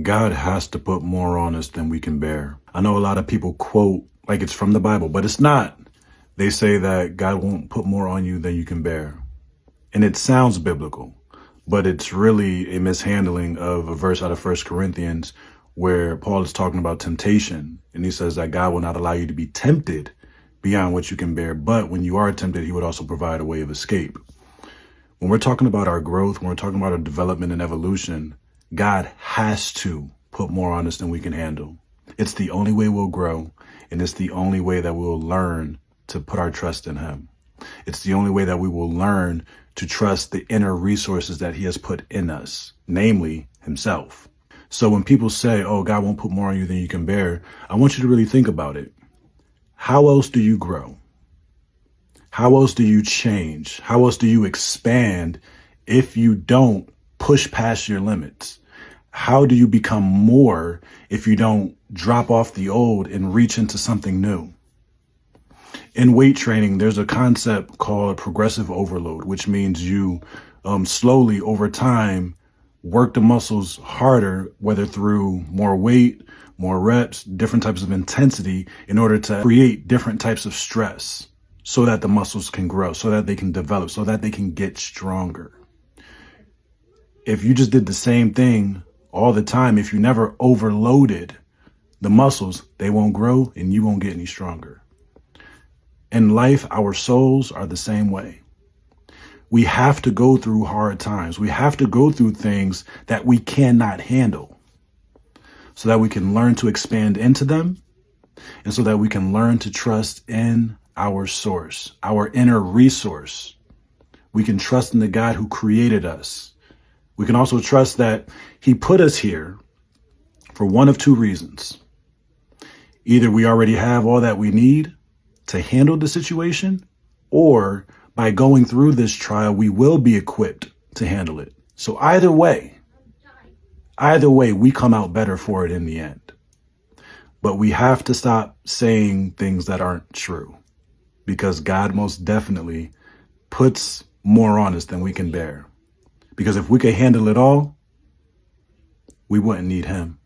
God has to put more on us than we can bear. I know a lot of people quote like it's from the Bible, but it's not. They say that God won't put more on you than you can bear. And it sounds biblical, but it's really a mishandling of a verse out of 1 Corinthians where Paul is talking about temptation. And he says that God will not allow you to be tempted beyond what you can bear. But when you are tempted, he would also provide a way of escape. When we're talking about our growth, when we're talking about our development and evolution, God has to put more on us than we can handle. It's the only way we'll grow, and it's the only way that we'll learn to put our trust in him. It's the only way that we will learn to trust the inner resources that he has put in us, namely himself. So when people say, oh, God won't put more on you than you can bear, I want you to really think about it. How else do you grow? How else do you change? How else do you expand if you don't push past your limits? How do you become more if you don't drop off the old and reach into something new? In weight training, there's a concept called progressive overload, which means you slowly over time work the muscles harder, whether through more weight, more reps, different types of intensity in order to create different types of stress so that the muscles can grow, so that they can develop, so that they can get stronger. If you just did the same thing all the time, if you never overloaded the muscles, they won't grow and you won't get any stronger. In life, our souls are the same way. We have to go through hard times. We have to go through things that we cannot handle so that we can learn to expand into them and so that we can learn to trust in our source, our inner resource. We can trust in the God who created us. We can also trust that he put us here for one of two reasons. Either we already have all that we need to handle the situation, or by going through this trial, we will be equipped to handle it. So either way, we come out better for it in the end. But we have to stop saying things that aren't true, because God most definitely puts more on us than we can bear. Because if we could handle it all, we wouldn't need him.